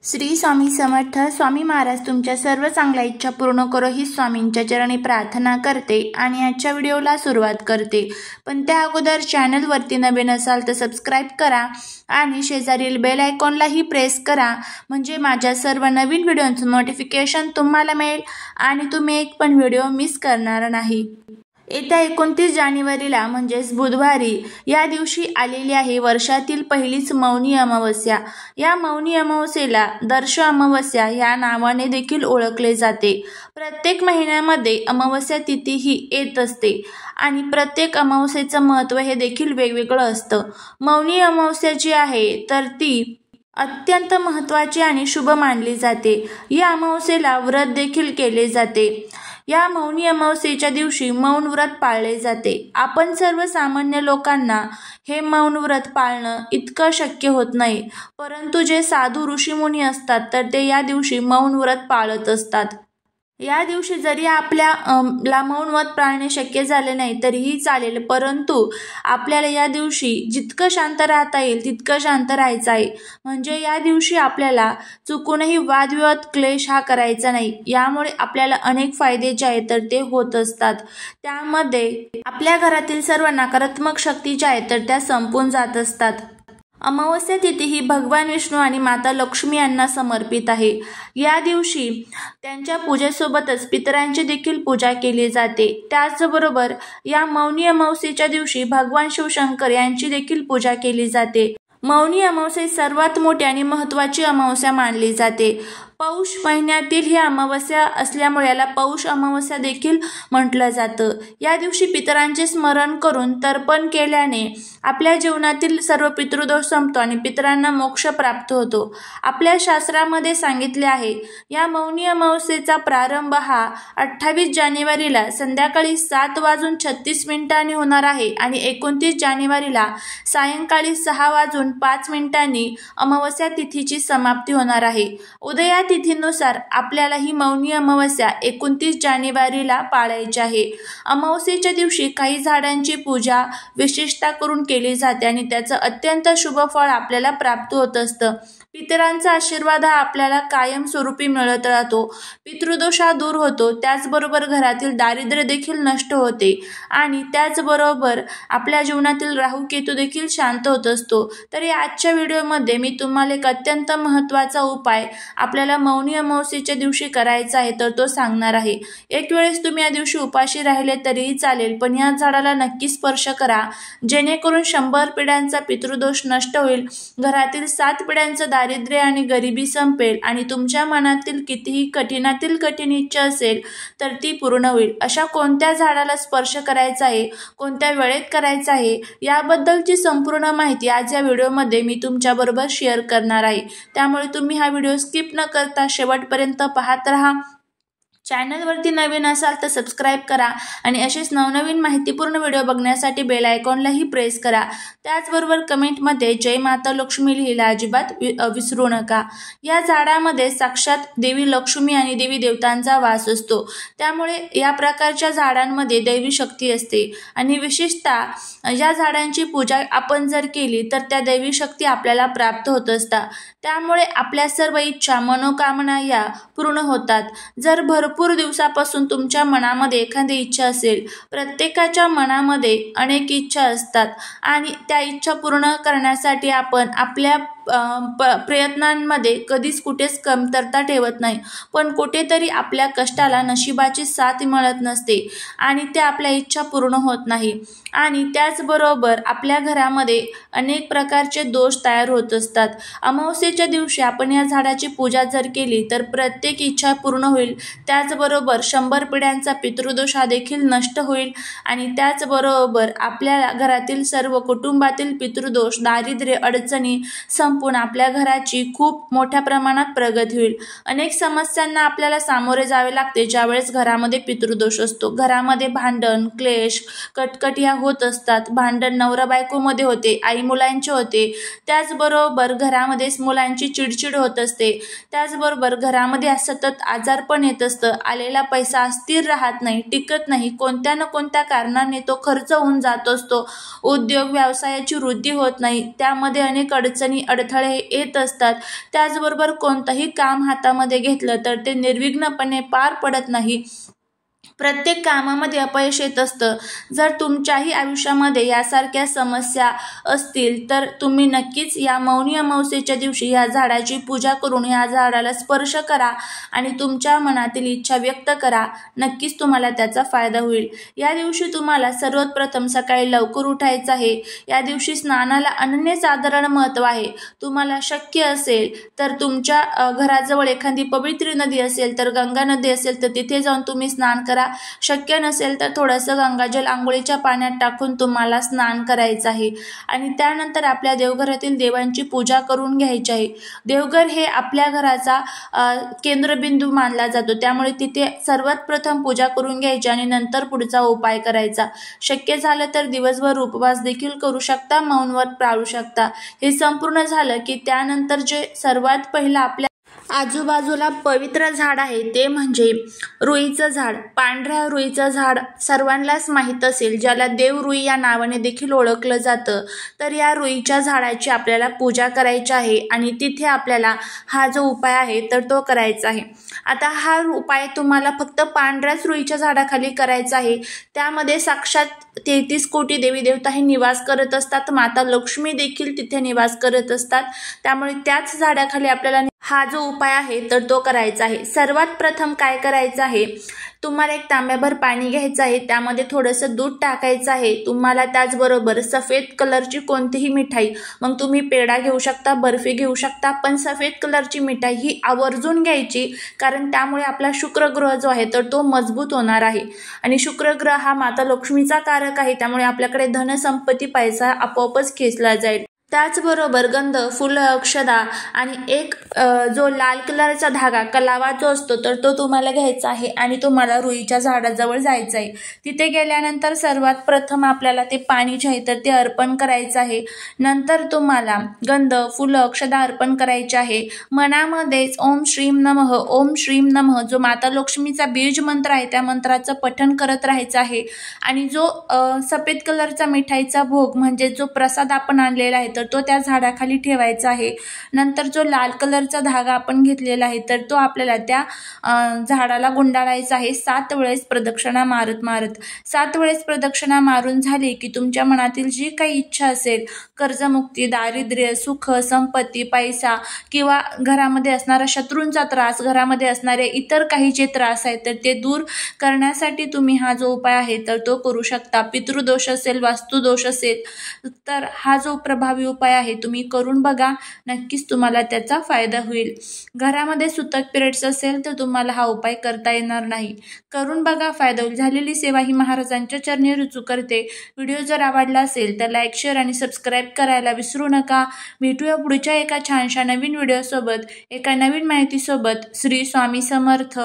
श्री स्वामी समर्थ. स्वामी महाराज तुमच्या सर्व चांगल्या इच्छा पूर्ण करो ही स्वामींच्या चरणी प्रार्थना करते आणि आजच्या व्हिडिओला सुरुवात करते. पण त्या अगोदर चॅनलवरती नवीन असाल तर सबस्क्राईब करा आणि शेजारील बेल आयकॉनलाही प्रेस करा, म्हणजे माझ्या सर्व नवीन व्हिडिओंचं नोटिफिकेशन तुम्हाला मिळेल आणि तुम्ही एक पण व्हिडिओ मिस करणार नाही. येत्या 29 जानेवारीला म्हणजेच बुधवारी या दिवशी आलेली आहे वर्षातील पहिलीच मौनी अमावस्या. या मौनी अमावस्येला दर्श अमावस्या या नावाने देखील ओळखले जाते. प्रत्येक महिन्यामध्ये अमावस्या तिथी ही येत असते आणि प्रत्येक अमावस्येचं महत्त्व हे देखील वेगवेगळं असतं. मौनी अमावस्या जी आहे तर ती अत्यंत महत्त्वाची आणि शुभ मानली जाते. या अमावस्येला व्रत देखील केले जाते. या मौनी अमावस्येच्या दिवशी मौन व्रत पाळले जाते. आपण सर्वसामान्य लोकांना हे मौन व्रत पाळणं इतकं शक्य होत नाही, परंतु जे साधू ऋषीमुनी असतात तर ते या दिवशी मौन व्रत पाळत असतात. या दिवशी जरी आपल्याला मौन व्रत पाळणे शक्य झाले नाही तरीही चालेल, परंतु आपल्याला या दिवशी जितकं शांत राहता येईल तितकं शांत राहायचं आहे. म्हणजे या दिवशी आपल्याला चुकूनही वादविवाद क्लेश हा करायचा नाही. यामुळे आपल्याला अनेक फायदे जे आहेत तर ते होत असतात. त्यामध्ये आपल्या घरातील सर्व नकारात्मक शक्ती ज्या आहेत तर त्या संपून जात असतात. अमावस्या तिथी ही भगवान विष्णू आणि माता लक्ष्मी यांना समर्पित आहे. या दिवशी त्यांच्या पूजेसोबतच पितरांची देखील पूजा केली जाते. त्याचबरोबर या मौनी अमावस्येच्या दिवशी भगवान शिवशंकर यांची देखील पूजा केली जाते. मौनी अमावस्या सर्वात मोठी आणि महत्त्वाची अमावस्या मानली जाते. पौष महिन्यातील ही अमावस्या असल्यामुळे याला पौष अमावस्या देखील म्हटलं जातं. या दिवशी पितरांचे स्मरण करून तर्पण केल्याने आपल्या जीवनातील सर्व पितृदोष संपतो आणि पितरांना मोक्ष प्राप्त होतो. आपल्या शास्त्रामध्ये सांगितले आहे या मौनी अमावस्येचा प्रारंभ हा 28 जानेवारीला संध्याकाळी 7:36 होणार आहे आणि 29 जानेवारीला सायंकाळी 6:05 अमावस्या तिथीची समाप्ती होणार आहे. उदया तिथीनुसार आपल्याला ही मौनी अमावस्या 29 जानेवारीला पाळायची आहे. अमावस्येच्या दिवशी काही झाडांची पूजा विशेषतः करून केली जाते आणि त्याचं अत्यंत शुभ फळ आपल्याला प्राप्त होत असतं. पितरांचा आशीर्वाद हा आपल्याला कायमस्वरूपी मिळत राहतो. पितृदोष हा दूर होतो. त्याचबरोबर घरातील दारिद्र्य देखील नष्ट होते आणि त्याचबरोबर आपल्या जीवनातील राहू केतू देखील शांत होत असतो. तर या आजच्या व्हिडिओमध्ये मी तुम्हाला एक अत्यंत महत्त्वाचा उपाय आपल्याला मौनी अमावस्येच्या दिवशी करायचा आहे तर तो सांगणार आहे. एक वेळेस तुम्ही या दिवशी उपाशी राहिले तरीही चालेल, पण या झाडाला नक्की स्पर्श करा, जेणेकरून 100 पिढ्यांचा पितृदोष नष्ट होईल, घरातील 7 पिढ्यांचं दारिद्र्य आणि गरिबी संपेल आणि तुमच्या मनातील कितीही कठीणातील कठीण इच्छा असेल तर ती पूर्ण होईल. अशा कोणत्या झाडाला स्पर्श करायचा आहे, कोणत्या वेळेत करायचा आहे, याबद्दलची संपूर्ण माहिती आज या व्हिडिओमध्ये मी तुमच्याबरोबर शेअर करणार आहे. त्यामुळे तुम्ही हा व्हिडिओ स्किप न करता शेवटपर्यंत पाहत राहा. चॅनलवरती नवीन असाल तर सबस्क्राईब करा आणि असेच नवनवीन माहितीपूर्ण व्हिडिओ बघण्यासाठी बेल आयकॉनलाही प्रेस करा. त्याचबरोबर कमेंटमध्ये जय माता लक्ष्मी लिहायला अजिबात विसरू नका. या झाडामध्ये साक्षात देवी लक्ष्मी आणि देवी देवतांचा वास असतो. त्यामुळे या प्रकारच्या झाडांमध्ये दैवी शक्ती असते आणि विशेषतः या झाडांची पूजा आपण जर केली तर त्या दैवी शक्ती आपल्याला प्राप्त होत असतात. त्यामुळे आपल्या सर्व इच्छा मनोकामना या पूर्ण होतात. जर भरपूर दिवसापासून तुमच्या मनामध्ये एखादी इच्छा असेल, प्रत्येकाच्या मनामध्ये अनेक इच्छा असतात आणि त्या इच्छा पूर्ण करण्यासाठी आपण आपल्या प्रयत्नांमध्ये कधीच कुठेच कमतरता ठेवत नाही, पण कुठेतरी आपल्या कष्टाला नशिबाची साथ मिळत नसते आणि त्या आपल्या इच्छा पूर्ण होत नाही. आणि त्याचबरोबर आपल्या घरामध्ये अनेक प्रकारचे दोष तयार होत असतात. अमावस्येच्या दिवशी आपण या झाडाची पूजा जर केली तर प्रत्येक इच्छा पूर्ण होईल. त्याचबरोबर 100 पिढ्यांचा पितृदोष हा देखील नष्ट होईल आणि त्याचबरोबर आपल्या घरातील सर्व कुटुंबातील पितृदोष, दारिद्र्य, अडचणी संपून आपल्या घराची खूप मोठ्या प्रमाणात प्रगती होईल. अनेक समस्यांना आपल्याला सामोरे जावे लागते ज्यावेळेस घरामध्ये पितृदोष असतो. घरामध्ये भांडण, क्लेश, कटकट या होत असतात. भांडण नवरा बायकोमध्ये होते, आई मुलांचे होते. त्याचबरोबर घरामध्ये मुलांची चिडचिड होत असते. त्याचबरोबर घरामध्ये सतत आजारपण येत असतं. आलेला पैसा स्थिर राहत नाही, टिकत नाही. कोणत्या ना कोणत्या कारणाने तो खर्च होऊन जात असतो. उद्योग व्यवसायाची वृद्धी होत नाही. त्यामध्ये अनेक अडचणी अडथळे येत असतात. त्याचबरोबर कोणतंही काम हातामध्ये घेतलं तर ते निर्विघ्नपणे पार पडत नाही. प्रत्येक कामामध्ये अपयश येत असतं. जर तुमच्याही आयुष्यामध्ये यासारख्या समस्या असतील तर तुम्ही नक्कीच या मौनी अमावस्येच्या दिवशी या झाडाची पूजा करून या झाडाला स्पर्श करा आणि तुमच्या मनातील इच्छा व्यक्त करा. नक्कीच तुम्हाला त्याचा फायदा होईल. या दिवशी तुम्हाला सर्वात प्रथम सकाळी लवकर उठायचं आहे. या दिवशी स्नानाला अनन्यसाधारण महत्त्व आहे. तुम्हाला शक्य असेल तर तुमच्या घराजवळ एखादी पवित्र नदी असेल तर गंगा नदी असेल तर तिथे जाऊन तुम्ही स्नान करा. शक्य नसेल तर थोडंसं गंगाजल आंघोळीच्या पाण्यात टाकून तुम्हाला स्नान करायचं आहे आणि त्यानंतर आपल्या देवघरातील देवांची पूजा करून घ्यायची आहे. देवघर हे आपल्या घराचा केंद्रबिंदू मानला जातो. त्यामुळे तिथे सर्वात प्रथम पूजा करून घ्यायची आणि नंतर पुढचा उपाय करायचा. शक्य झालं तर दिवसभर उपवास देखील करू शकता, मौन व्रत पाळू शकता. हे संपूर्ण झालं की त्यानंतर जे सर्वात पहिलं आपल्या आजूबाजूला पवित्र झाड आहे ते म्हणजे रुईचं झाड. पांढऱ्या रुईचं झाड सर्वांनाच माहीत असेल, ज्याला देवरुई या नावाने देखील ओळखलं जातं. तर या रुईच्या झाडाची आपल्याला पूजा करायची आहे आणि तिथे आपल्याला हा जो उपाय आहे तर तो करायचा आहे. आता हा उपाय तुम्हाला फक्त पांढऱ्याच रुईच्या झाडाखाली करायचा आहे. त्यामध्ये साक्षात 33 कोटी देवी देवताही निवास करत असतात. माता लक्ष्मी देखील तिथे निवास करत असतात. त्यामुळे त्याच झाडाखाली आपल्याला हा जो उपाय आहे तर तो करायचा आहे. सर्वात प्रथम काय करायचं आहे, तुम्हाला एक तांब्याभर पाणी घ्यायचं आहे. त्यामध्ये थोडंसं दूध टाकायचं आहे. तुम्हाला त्याचबरोबर सफेद कलरची कोणतीही मिठाई, मग तुम्ही पेढा घेऊ शकता, बर्फी घेऊ शकता, पण सफेद कलरची मिठाई ही आवर्जून घ्यायची, कारण त्यामुळे आपला शुक्रग्रह जो आहे तर तो मजबूत होणार आहे आणि शुक्रग्रह हा माता लक्ष्मीचा कारक आहे. त्यामुळे आपल्याकडे धनसंपत्ती, पैसा आपोआपच खेचला जाईल. त्याचबरोबर गंध, फुलं, अक्षदा आणि एक जो लाल कलरचा धागा कलावा जो असतो तर तो तुम्हाला घ्यायचा आहे आणि तुम्हाला रुईच्या झाडाजवळ जायचं आहे. तिथे गेल्यानंतर सर्वात प्रथम आपल्याला ते पाणी जे आहे तर ते अर्पण करायचं आहे. नंतर तुम्हाला गंध, फुलं, अक्षदा अर्पण करायचे आहे. मनामध्येच ओम श्रीम नमः, ओम श्रीम नमः जो माता लक्ष्मीचा बीज मंत्र आहे त्या मंत्राचं पठण करत राहायचं आहे आणि जो सफेद कलरचा मिठाईचा भोग म्हणजे जो प्रसाद आपण आणलेला आहे तर तो त्या झाडाखाली ठेवायचा आहे. नंतर जो लाल कलरचा धागा आपण घेतलेला आहे तर तो आपल्याला त्या झाडाला गुंडाळायचा आहे 7 वेळेस प्रदक्षिणा मारत मारत. 7 वेळेस प्रदक्षिणा मारून झाली की तुमच्या मनातील जी काही इच्छा असेल, कर्जमुक्ती, दारिद्र्य, सुख, संपत्ती, पैसा किंवा घरामध्ये असणारा शत्रूंचा त्रास, घरामध्ये असणारे इतर काही जे त्रास आहेत तर ते दूर करण्यासाठी तुम्ही हा जो उपाय आहे तर तो करू शकता. पितृदोष असेल, वास्तुदोष असेल तर हा जो प्रभावी उपाय आहे तुम्ही करून बघा. नक्कीच तुम्हाला त्याचा फायदा होईल. घरामध्ये सुतक पिरियड्स असेल तर तुम्हाला हा उपाय करता येणार नाही. करून बघा, फायदा होईल. झालेली सेवा ही महाराजांच्या चरणी रुजू करते. व्हिडिओ जर आवडला असेल तर लाईक, शेअर आणि सबस्क्राईब करायला विसरू नका. भेटूया पुढच्या एका छानशा नवीन व्हिडिओसोबत, एका नवीन माहितीसोबत. श्री स्वामी समर्थ.